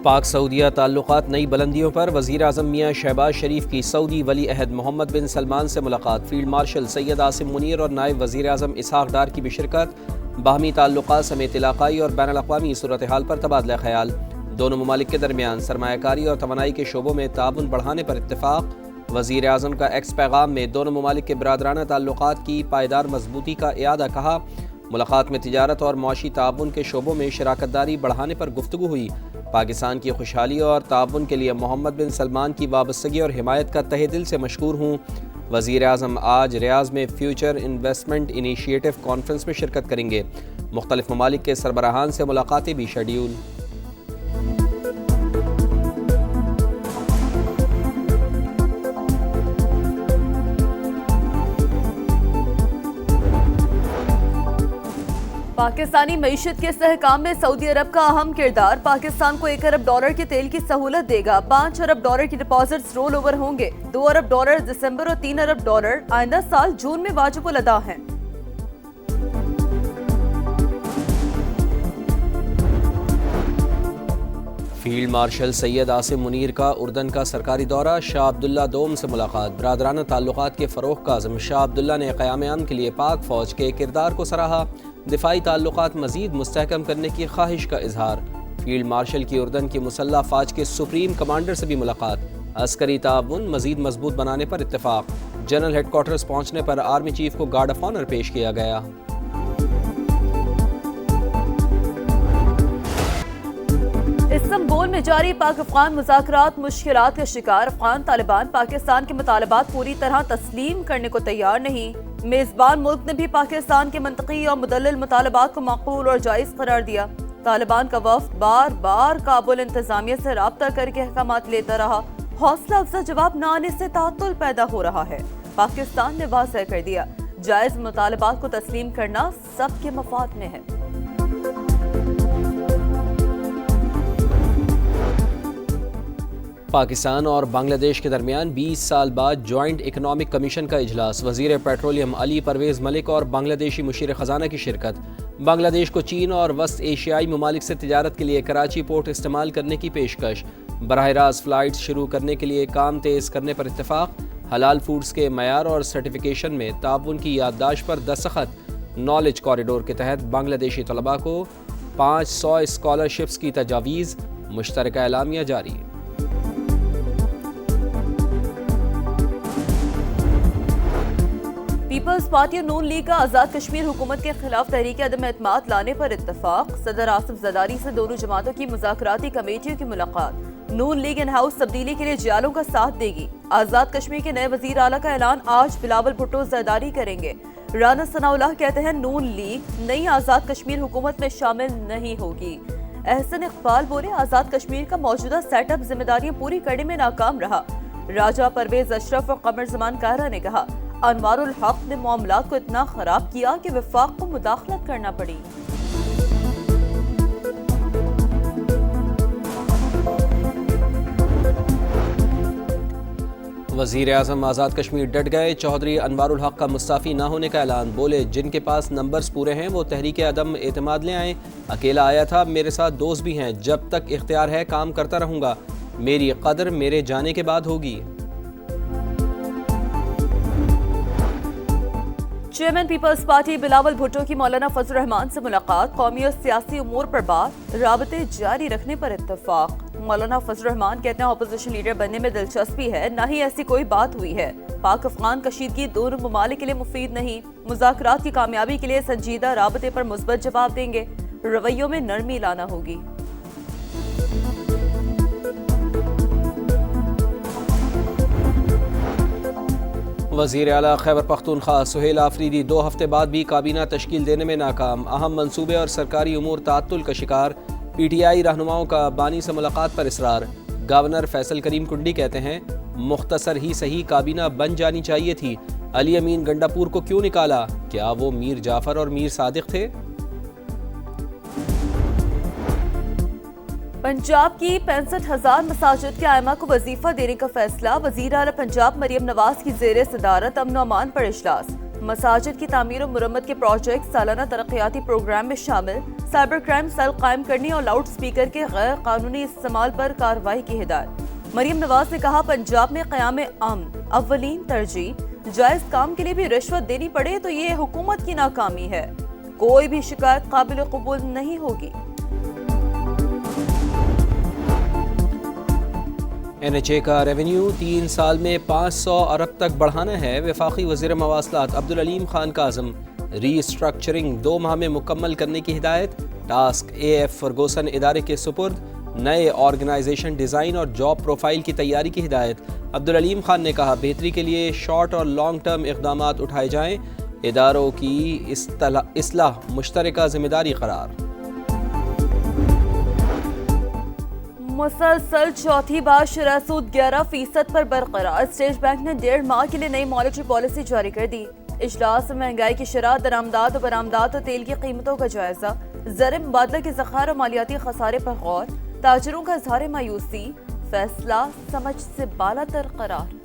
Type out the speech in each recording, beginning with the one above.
پاک سعودیہ تعلقات نئی بلندیوں پر وزیر اعظم میاں شہباز شریف کی سعودی ولی عہد محمد بن سلمان سے ملاقات، فیلڈ مارشل سید عاصم منیر اور نائب وزیر اعظم اسحاق ڈار کی بھی شرکت، باہمی تعلقات سمیت علاقائی اور بین الاقوامی صورتحال پر تبادلہ خیال، دونوں ممالک کے درمیان سرمایہ کاری اور توانائی کے شعبوں میں تعاون بڑھانے پر اتفاق، وزیر اعظم کا ایکس پیغام میں دونوں ممالک کے برادرانہ تعلقات کی پائیدار مضبوطی کا اعادہ، کہا ملاقات میں تجارت اور معاشی تعاون کے شعبوں میں شراکت داری بڑھانے پر گفتگو ہوئی، پاکستان کی خوشحالی اور تعاون کے لیے محمد بن سلمان کی وابستگی اور حمایت کا تہہ دل سے مشکور ہوں۔ وزیر اعظم آج ریاض میں فیوچر انویسٹمنٹ انیشیٹو کانفرنس میں شرکت کریں گے، مختلف ممالک کے سربراہان سے ملاقاتیں بھی شیڈیول۔ پاکستانی معیشت کے استحکام میں سعودی عرب کا اہم کردار، پاکستان کو $1 ارب کے تیل کی سہولت دے گا، $5 ارب کی ڈپازٹس رول اوور ہوں گے، $2 ارب دسمبر اور $3 ارب آئندہ سال جون میں واجب الادا ہیں۔ فیلڈ مارشل سید عاصم منیر کا اردن کا سرکاری دورہ، شاہ عبداللہ دوم سے ملاقات، برادرانہ تعلقات کے فروغ کا عزم، شاہ عبداللہ نے قیام امن کے لیے پاک فوج کے کردار کو سراہا، دفاعی تعلقات مزید مستحکم کرنے کی خواہش کا اظہار، فیلڈ مارشل کی اردن کی مسلح افواج کے سپریم کمانڈر سے بھی ملاقات، عسکری تعاون مزید مضبوط بنانے پر اتفاق، جنرل ہیڈ کوارٹرز پہنچنے پر آرمی چیف کو گارڈ آف آنر پیش کیا گیا۔ استنبول میں جاری پاک افغان مذاکرات مشکلات کا شکار، افغان طالبان پاکستان کے مطالبات پوری طرح تسلیم کرنے کو تیار نہیں، میزبان ملک نے بھی پاکستان کے منطقی اور مدلل مطالبات کو معقول اور جائز قرار دیا، طالبان کا وفد بار بار کابل انتظامیہ سے رابطہ کر کے احکامات لیتا رہا، حوصلہ افزا جواب نہ آنے سے تعطل پیدا ہو رہا ہے، پاکستان نے واضح کر دیا جائز مطالبات کو تسلیم کرنا سب کے مفاد میں ہے۔ پاکستان اور بنگلہ دیش کے درمیان 20 سال بعد جوائنٹ اکنامک کمیشن کا اجلاس، وزیر پیٹرولیم علی پرویز ملک اور بنگلہ دیشی مشیر خزانہ کی شرکت، بنگلہ دیش کو چین اور وسط ایشیائی ممالک سے تجارت کے لیے کراچی پورٹ استعمال کرنے کی پیشکش، براہ راست فلائٹس شروع کرنے کے لیے کام تیز کرنے پر اتفاق، حلال فوڈز کے معیار اور سرٹیفیکیشن میں تعاون کی یادداشت پر دستخط، نالج کوریڈور کے تحت بنگلہ دیشی طلباء کو 500 اسکالرشپس کی تجاویز، مشترکہ اعلامیہ جاری۔ پیپلز پارٹی اور نون لیگ کا آزاد کشمیر حکومت کے خلاف تحریک عدم اعتماد لانے پر اتفاق، صدر آصف زرداری سے دونوں جماعتوں کی مذاکراتی کمیٹیوں کی ملاقات، نون لیگ ان ہاؤس تبدیلی کے لیے جیالوں کا ساتھ دے گی، آزاد کشمیر کے نئے وزیر اعلیٰ کا اعلان آج بلاول بھٹو زرداری کریں گے، رانا ثناء اللہ کہتے ہیں نون لیگ نئی آزاد کشمیر حکومت میں شامل نہیں ہوگی، احسن اقبال بولے آزاد کشمیر کا موجودہ سیٹ اپ ذمہ داریاں پوری کرنے میں ناکام رہا، راجہ پرویز اشرف اور قمر زمان کائرہ نے کہا انوار الحق نے معاملات کو اتنا خراب کیا کہ وفاق کو مداخلت کرنا پڑی۔ وزیر اعظم آزاد کشمیر ڈٹ گئے، چودھری انوار الحق کا مستعفی نہ ہونے کا اعلان، بولے جن کے پاس نمبرز پورے ہیں وہ تحریک عدم اعتماد لے آئیں، اکیلا آیا تھا، میرے ساتھ دوست بھی ہیں، جب تک اختیار ہے کام کرتا رہوں گا، میری قدر میرے جانے کے بعد ہوگی۔ Chairman Peoples Party Bilawal Bhutto کی مولانا فضل الرحمان سے ملاقات، قومی اور سیاسی امور پر بات، رابطے جاری رکھنے پر اتفاق، مولانا فضل الرحمان کہتے ہیں اپوزیشن لیڈر بننے میں دلچسپی ہے، نہ ہی ایسی کوئی بات ہوئی ہے، پاک افغان کشیدگی دونوں ممالک کے لیے مفید نہیں، مذاکرات کی کامیابی کے لیے سنجیدہ رابطے پر مثبت جواب دیں گے، رویوں میں نرمی لانا ہوگی۔ وزیر اعلیٰ خیبر پختونخوا سہیل آفریدی 2 ہفتے بعد بھی کابینہ تشکیل دینے میں ناکام، اہم منصوبے اور سرکاری امور تعطل کا شکار، پی ٹی آئی رہنماؤں کا بانی سے ملاقات پر اصرار، گورنر فیصل کریم کنڈی کہتے ہیں مختصر ہی صحیح کابینہ بن جانی چاہیے تھی، علی امین گنڈاپور کو کیوں نکالا، کیا وہ میر جعفر اور میر صادق تھے؟ پنجاب کی 65,000 مساجد کے ائمہ کو وظیفہ دینے کا فیصلہ، وزیر اعلیٰ پنجاب مریم نواز کی زیر صدارت امن و امان پر اجلاس، مساجد کی تعمیر و مرمت کے پروجیکٹ سالانہ ترقیاتی پروگرام میں شامل، سائبر کرائم سیل قائم کرنے اور لاؤڈ سپیکر کے غیر قانونی استعمال پر کارروائی کی ہدایت۔ مریم نواز نے کہا پنجاب میں قیام امن اولین ترجیح، جائز کام کے لیے بھی رشوت دینی پڑے تو یہ حکومت کی ناکامی ہے، کوئی بھی شکایت قابل قبول نہیں ہوگی۔ این ایچ اے کا ریونیو 3 سال میں 500 ارب تک بڑھانا ہے۔ وفاقی وزیر مواصلات عبدالعلیم خان کاظم ری اسٹرکچرنگ 2 ماہ میں مکمل کرنے کی ہدایت۔ ٹاسک اے ایف فرگوسن ادارے کے سپرد، نئے آرگنائزیشن ڈیزائن اور جاب پروفائل کی تیاری کی ہدایت۔ عبدالعلیم خان نے کہا بہتری کے لیے شارٹ اور لانگ ٹرم اقدامات اٹھائے جائیں، اداروں کی اصلاح مشترکہ ذمہ داری قرار۔ مسلسل چوتھی بار شرح سود 11% پر برقرار، اسٹیٹ بینک نے 1.5 ماہ کے لیے نئی مانیٹری پالیسی جاری کر دی۔ اجلاس میں مہنگائی کی شرح، درآمدات و برآمدات اور تیل کی قیمتوں کا جائزہ، زر مبادلہ کے ذخائر اور مالیاتی خسارے پر غور، تاجروں کا اظہار مایوسی، فیصلہ سمجھ سے بالاتر قرار۔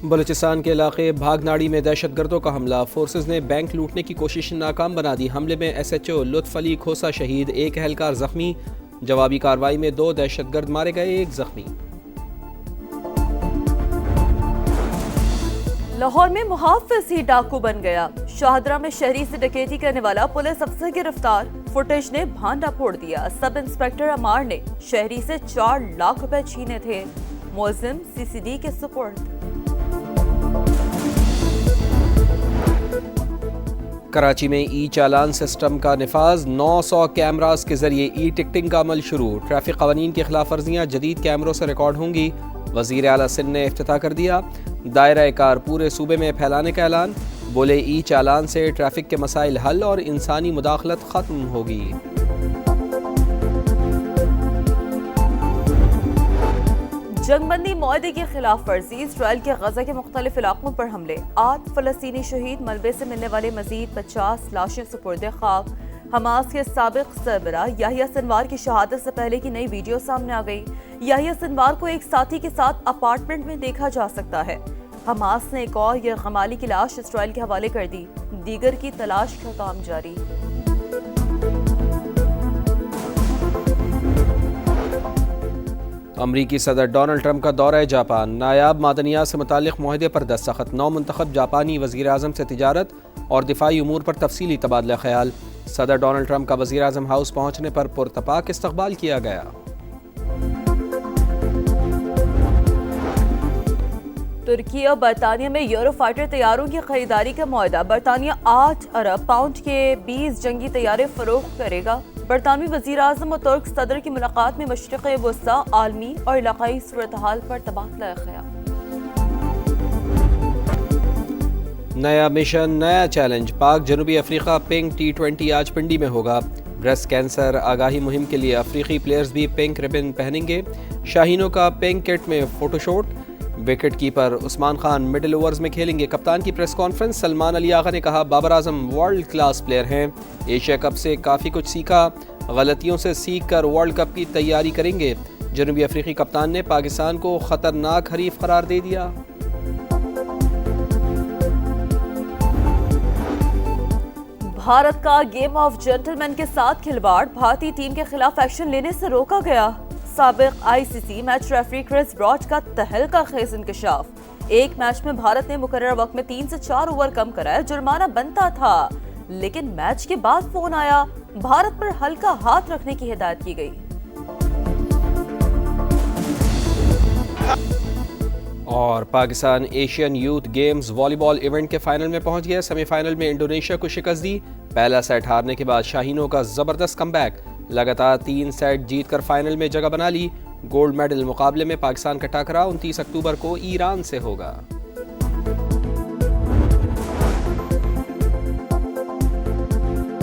بلوچستان کے علاقے بھاگناڑی میں دہشت گردوں کا حملہ، فورسز نے بینک لوٹنے کی کوشش ناکام بنا دی۔ حملے میں ایس ایچ او لطف علی کھوسا شہید، 1 اہلکار زخمی۔ جوابی کارروائی میں 2 دہشت گرد مارے گئے، 1 زخمی۔ لاہور میں محافظ ہی ڈاکو بن گیا، شاہدرہ میں شہری سے ڈکیتی کرنے والا پولیس افسر گرفتار، فوٹیج نے بھانڈا پھوڑ دیا۔ سب انسپکٹر عمار نے شہری سے 4 لاکھ روپے چھینے تھے، ملزم سی سی ڈی کے سپرد۔ کراچی میں ای چالان سسٹم کا نفاذ، 900 کیمراز کے ذریعے ای ٹکٹنگ کا عمل شروع۔ ٹریفک قوانین کی خلاف ورزیاں جدید کیمروں سے ریکارڈ ہوں گی۔ وزیر اعلیٰ سندھ نے افتتاح کر دیا، دائرہ کار پورے صوبے میں پھیلانے کا اعلان، بولے ای چالان سے ٹریفک کے مسائل حل اور انسانی مداخلت ختم ہوگی۔ جنگ بندی معاہدے کی خلاف ورزی، اسرائیل کے غزہ کے مختلف علاقوں پر حملے، 8 فلسطینی شہید، ملبے سے ملنے والے مزید 50 لاشیں سپرد خاک۔ حماس کے سابق سربراہ یحییٰ سنوار کی شہادت سے پہلے کی نئی ویڈیو سامنے آ گئی۔ یحییٰ سنوار کو ایک ساتھی کے ساتھ اپارٹمنٹ میں دیکھا جا سکتا ہے۔ حماس نے ایک اور یرغمالی کی لاش اسرائیل کے حوالے کر دی، دیگر کی تلاش کا کام جاری۔ امریکی صدر ڈونلڈ ٹرمپ کا دورہ جاپان، نایاب معدنیات سے متعلق معاہدے پر دستخط، نو منتخب جاپانی وزیر اعظم سے تجارت اور دفاعی امور پر تفصیلی تبادلہ خیال۔ صدر ڈونلڈ ٹرمپ کا وزیر اعظم ہاؤس پہنچنے پر پرتپاک استقبال کیا گیا۔ ترکی اور برطانیہ میں یورو فائٹر طیاروں کی خریداری کا معاہدہ، برطانیہ 8 ارب پاؤنڈ کے 20 جنگی طیارے فروخت کرے گا۔ برطانوی وزیر اعظم اور ترک صدر کی ملاقات میں مشرق وسطی، عالمی اور علاقائی صورتحال پر تبادلہ خیال۔ نیا مشن، نیا چیلنج، پاک جنوبی افریقہ پنک T20 آج پنڈی میں ہوگا۔ بریسٹ کینسر آگاہی مہم کے لیے افریقی پلیئرز بھی پنک ربن پہنیں گے۔ شاہینوں کا پنک کٹ میں فوٹو شوٹ۔ وکٹ کیپر عثمان خان مڈل اوورز میں کھیلیں گے۔ کپتان کی پریس کانفرنس، سلمان علی آغا نے کہا Babar Azam world class player ہیں، ایشیا کپ سے کافی کچھ سیکھا، غلطیوں سے سیکھ کر ورلڈ کپ کی تیاری کریں گے۔ جنوبی افریقی کپتان نے پاکستان کو خطرناک حریف قرار دے دیا۔ بھارت کا گیم آف جنٹل مین کے ساتھ کھلواڑ، بھارتی ٹیم کے خلاف ایکشن لینے سے روکا گیا۔ سابق آئی سی سی میچ ریفری کرس براڈ کا تہلکہ خیز انکشاف، ایک میچ میں بھارت نے مقررہ وقت میں 3 سے 4 اوور کم کرایا، جرمانہ بنتا تھا، لیکن میچ کے بعد فون آیا، بھارت پر ہلکا ہاتھ رکھنے کی ہدایت کی گئی۔ اور پاکستان ایشین یوتھ گیمز والی بال ایونٹ کے فائنل میں پہنچ گیا، سیمی فائنل میں انڈونیشیا کو شکست دی۔ پہلا سیٹ ہارنے کے بعد شاہینوں کا زبردست کم بیک، لگاتار 3 سیٹ جیت کر فائنل میں جگہ بنا لی۔ گولڈ میڈل مقابلے میں پاکستان کا ٹکراؤ 29 اکتوبر کو ایران سے ہوگا۔